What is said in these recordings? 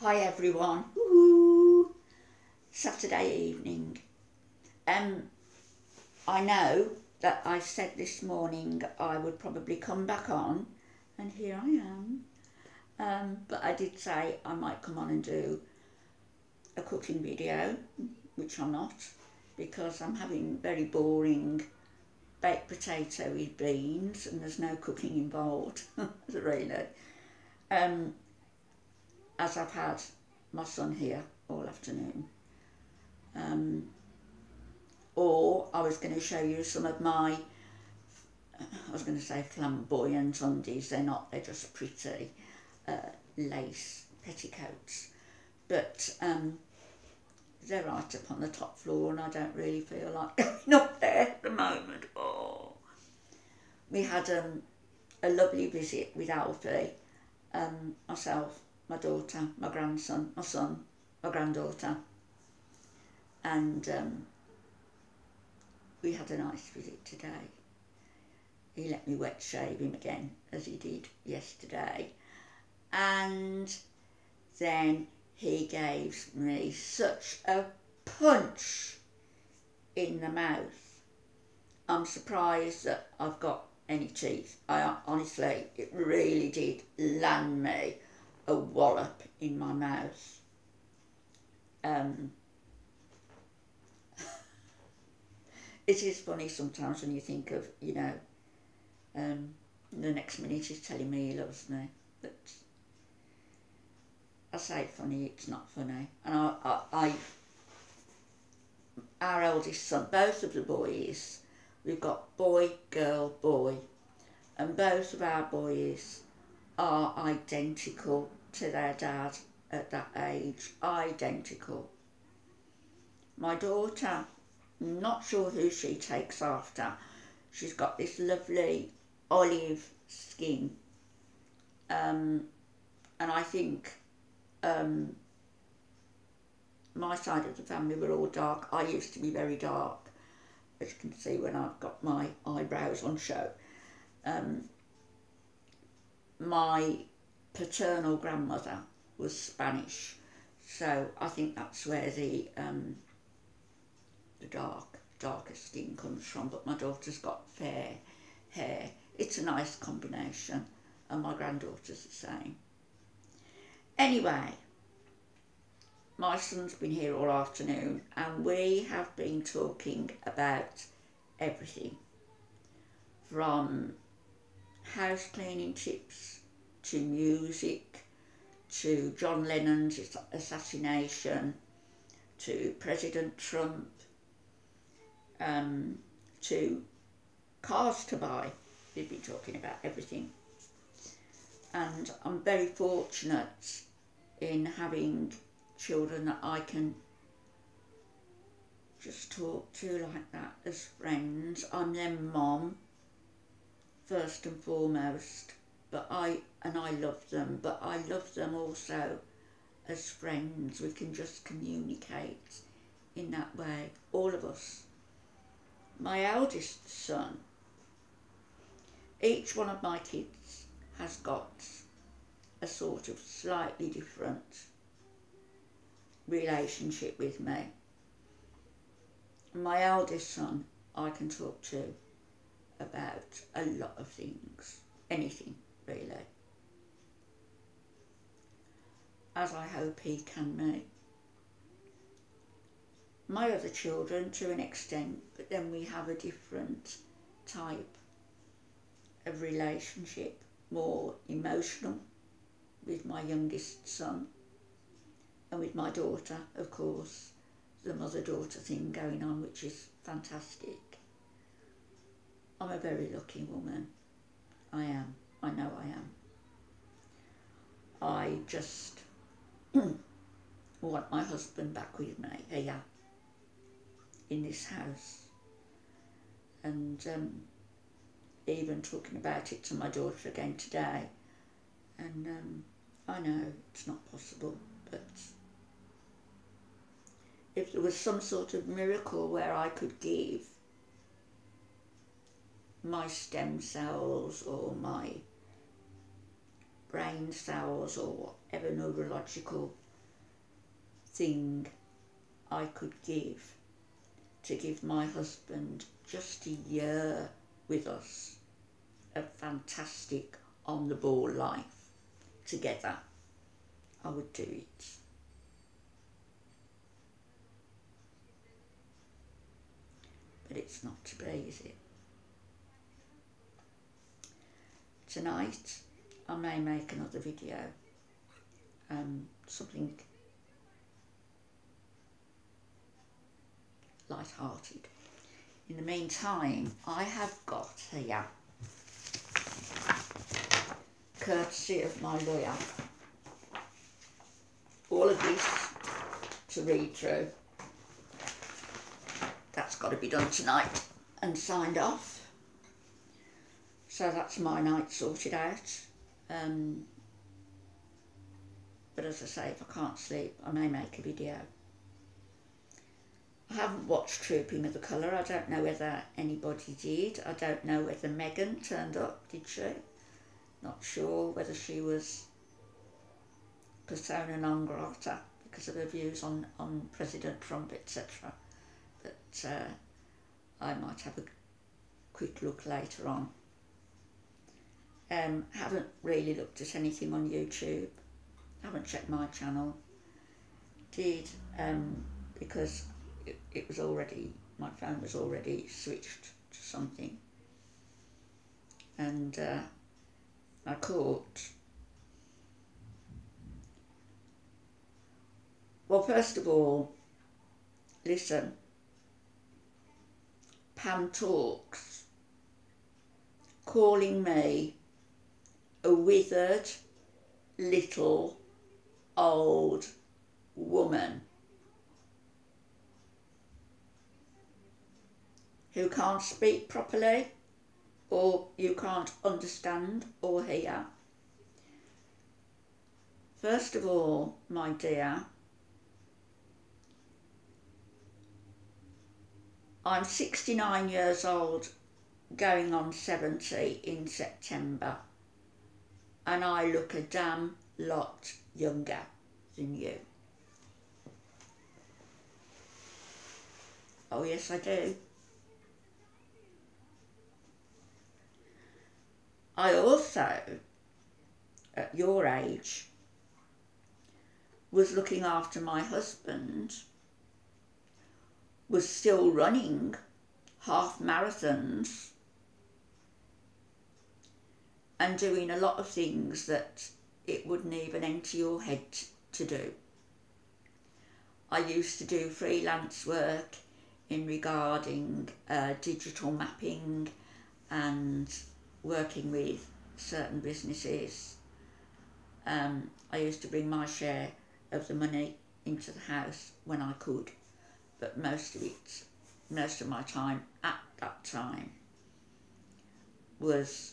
Hi everyone. Woo-hoo. Saturday evening. I know that I said this morning I would probably come back on, and here I am. But I did say I might come on and do a cooking video, which I'm not, because I'm having very boring baked potato with beans and there's no cooking involved, really. As I've had my son here all afternoon. Or I was going to show you some of my, I was going to say flamboyant undies, they're not, they're just pretty lace petticoats. But they're right up on the top floor and I don't really feel like going up there at the moment. Oh. We had a lovely visit with Alfie, myself, my daughter, my grandson, my son, my granddaughter, and we had a nice visit today. He let me wet shave him again, as he did yesterday, and then he gave me such a punch in the mouth. I'm surprised that I've got any teeth. Honestly, it really did land me a wallop in my mouth. It is funny sometimes when you think of, you know, the next minute he's telling me he loves me. But I say funny, it's not funny. And our eldest son, both of the boys, we've got boy, girl, boy, and both of our boys are identical to their dad at that age, identical. My daughter, not sure who she takes after. She's got this lovely olive skin, and I think my side of the family were all dark. I used to be very dark, as you can see when I've got my eyebrows on show. My paternal grandmother was Spanish, so I think that's where the darker skin comes from, but my daughter's got fair hair. It's a nice combination, and my granddaughter's the same. Anyway, my son's been here all afternoon and we have been talking about everything from house cleaning tips to music to John Lennon's assassination to President Trump, to cars to buy. We've been talking about everything, and I'm very fortunate in having children that I can just talk to like that as friends. I'm their mom first and foremost, but I love them, but I love them also as friends. We can just communicate in that way, all of us. My eldest son, each one of my kids has got a sort of slightly different relationship with me. My eldest son I can talk to about a lot of things, anything really, as I hope he can me. My other children to an extent, but then we have a different type of relationship, more emotional with my youngest son, and with my daughter, of course, the mother-daughter thing going on, which is fantastic. I'm a very lucky woman. I am. I know I am. I just want my husband back with me here in this house, and even talking about it to my daughter again today, and I know it's not possible, but if there was some sort of miracle where I could give my stem cells or my brain cells or whatever neurological thing I could give to give my husband just a year with us, a fantastic on the ball life together, I would do it. But it's not to be, is it? Tonight I may make another video, something light-hearted. In the meantime, I have got here, courtesy of my lawyer, all of this to read through. That's got to be done tonight and signed off. So that's my night sorted out. But as I say, if I can't sleep, I may make a video. I haven't watched Trooping with the Colour. I don't know whether anybody did. I don't know whether Megan turned up, did she? Not sure whether she was persona non grata because of her views on President Trump, etc. But I might have a quick look later on. Haven't really looked at anything on YouTube. Haven't checked my channel. Did because it was already, my phone was already switched to something, and I caught, well, first of all, listen, Pam Talks calling me a withered little old woman who can't speak properly, or you can't understand or hear. First of all, my dear, I'm 69 years old, going on 70 in September, and I look a damn lot younger than you. Oh yes, I do. I also, at your age, was looking after my husband, was still running half marathons and doing a lot of things that it wouldn't even enter your head to do. I used to do freelance work in regarding digital mapping and working with certain businesses. I used to bring my share of the money into the house when I could, but most of my time at that time was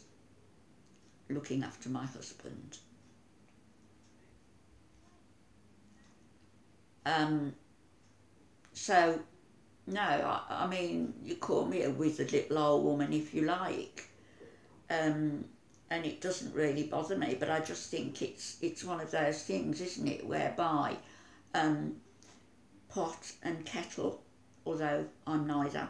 looking after my husband. So no, I mean, you call me a withered little old woman if you like, and it doesn't really bother me, but I just think it's one of those things, isn't it, whereby pot and kettle, although I'm neither,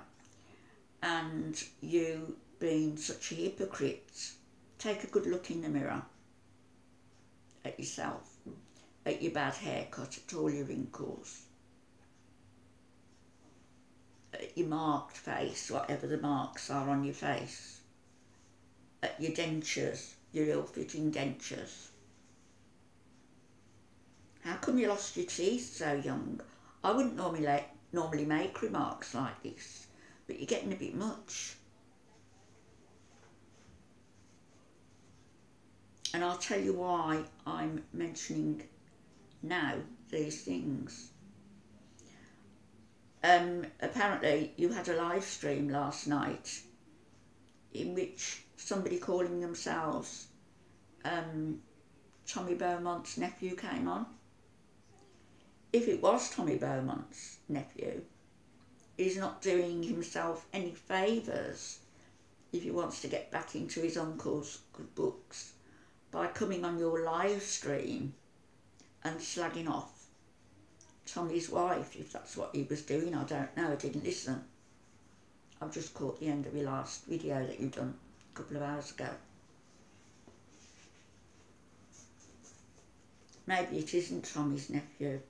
and you being such a hypocrite, take a good look in the mirror at yourself, at your bad haircut, at all your wrinkles, at your marked face, whatever the marks are on your face, at your dentures, your ill-fitting dentures. How come you lost your teeth so young? I wouldn't normally make remarks like this, but you're getting a bit much. And I'll tell you why I'm mentioning now these things. Apparently you had a live stream last night in which somebody calling themselves Tommy Beaumont's nephew came on. If it was Tommy Beaumont's nephew, he's not doing himself any favours if he wants to get back into his uncle's good books by coming on your live stream and slagging off Tommy's wife, if that's what he was doing. I don't know, I didn't listen. I've just caught the end of your last video that you've done a couple of hours ago. Maybe it isn't Tommy's nephew.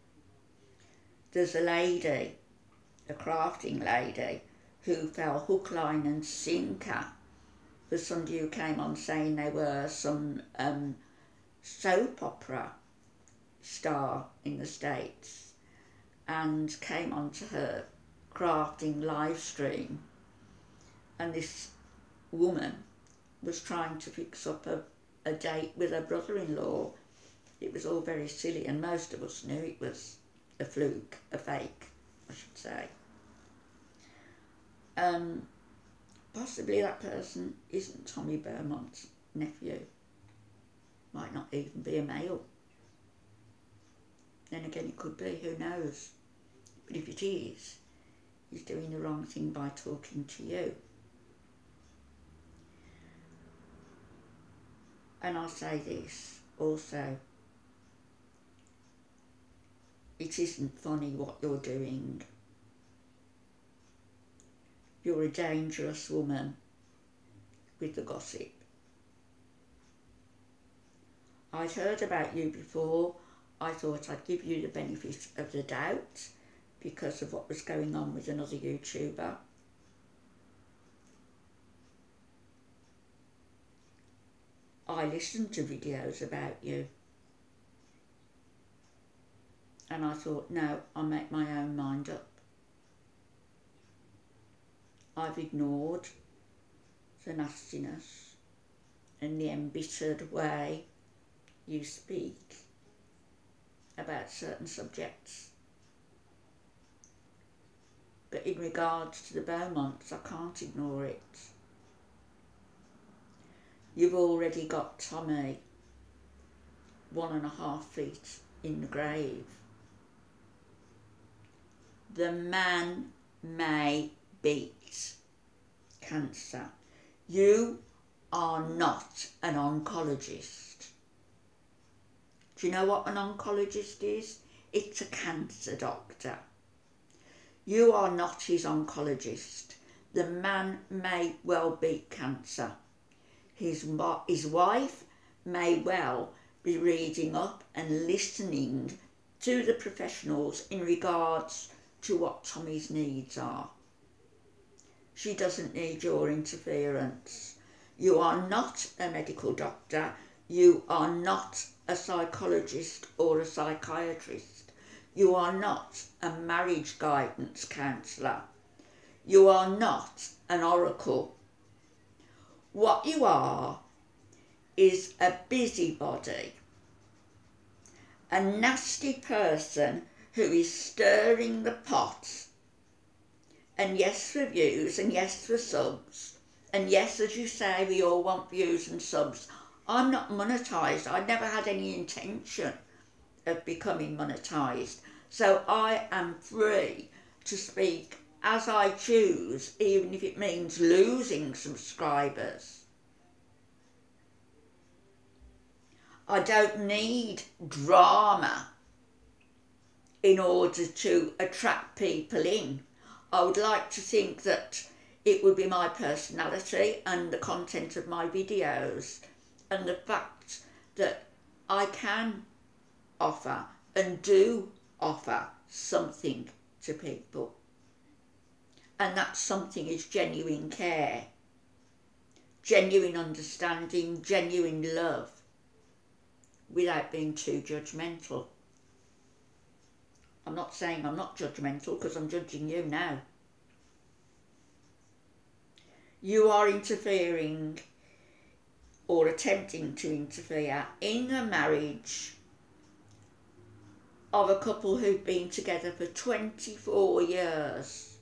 There's a lady, a crafting lady, who fell hook, line and sinker for somebody who came on saying they were some soap opera star in the States, and came onto her crafting live stream, and this woman was trying to fix up a date with her brother-in-law. It was all very silly, and most of us knew it was a fluke, a fake, I should say. Possibly that person isn't Tommy Beaumont's nephew. Might not even be a male. Then again, it could be, who knows? But if it is, he's doing the wrong thing by talking to you. And I'll say this also. It isn't funny what you're doing. You're a dangerous woman with the gossip. I'd heard about you before. I thought I'd give you the benefit of the doubt because of what was going on with another YouTuber. I listened to videos about you. And I thought, no, I'll make my own mind up. I've ignored the nastiness and the embittered way you speak about certain subjects. But in regards to the Beaumonts, I can't ignore it. You've already got Tommy 1.5 feet in the grave. The man may beat cancer. You are not an oncologist. Do you know what an oncologist is? It's a cancer doctor. You are not his oncologist. The man may well beat cancer. His wife may well be reading up and listening to the professionals in regards to what Tommy's needs are. She doesn't need your interference. You are not a medical doctor. You are not a psychologist or a psychiatrist. You are not a marriage guidance counsellor. You are not an oracle. What you are is a busybody, a nasty person who is stirring the pot. And yes for views, and yes for subs, and yes, as you say, we all want views and subs. I'm not monetised. I never had any intention of becoming monetised. So I am free to speak as I choose, even if it means losing subscribers. I don't need drama in order to attract people in. I would like to think that it would be my personality and the content of my videos and the fact that I can offer and do offer something to people. And that something is genuine care, genuine understanding, genuine love, without being too judgmental. I'm not saying I'm not judgmental because I'm judging you now. You are interfering or attempting to interfere in the marriage of a couple who've been together for 24 years.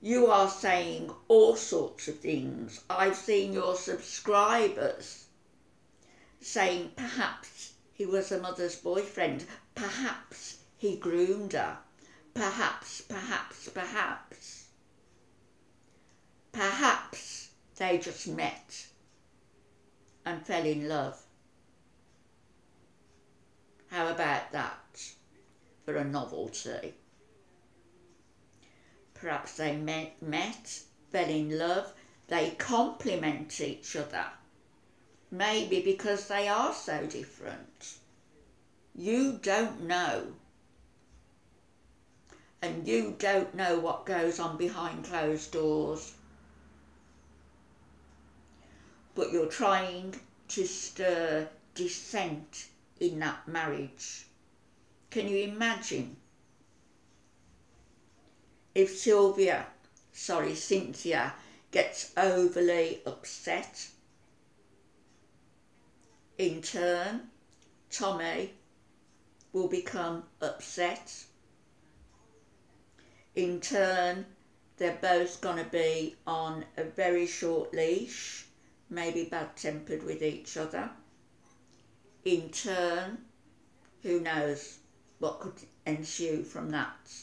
You are saying all sorts of things. I've seen your subscribers saying perhaps he was a mother's boyfriend, perhaps he groomed her, perhaps they just met and fell in love. How about that? for a novelty. Perhaps they met, fell in love, they complement each other. Maybe because they are so different. You don't know. And you don't know what goes on behind closed doors. But you're trying to stir dissent in that marriage. Can you imagine if Cynthia gets overly upset? In turn, Tommy will become upset. In turn, they're both going to be on a very short leash, maybe bad-tempered with each other. In turn, who knows what could ensue from that.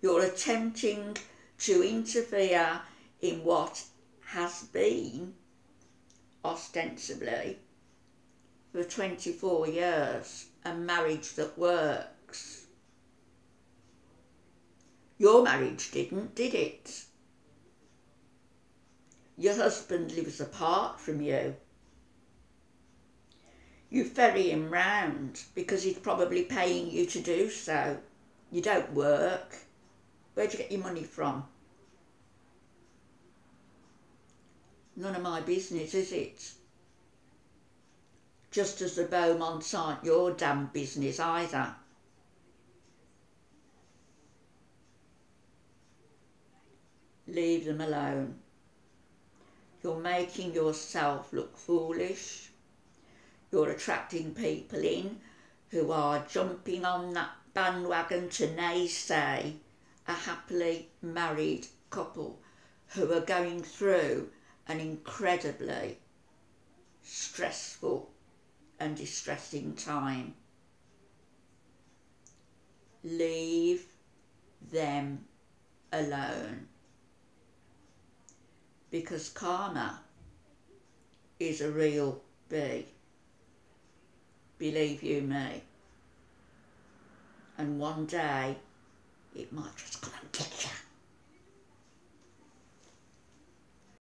You're attempting to interfere in what has been, ostensibly, for 24 years, a marriage that works. Your marriage didn't, did it? Your husband lives apart from you. You ferry him round because he's probably paying you to do so. You don't work. Where'd you get your money from? None of my business, is it? Just as the Beaumonts aren't your damn business either. Leave them alone. You're making yourself look foolish. You're attracting people in who are jumping on that bandwagon to naysay a happily married couple who are going through an incredibly stressful and distressing time. Leave them alone. Because karma is a real bee. Believe you me. And one day it might just come and get you.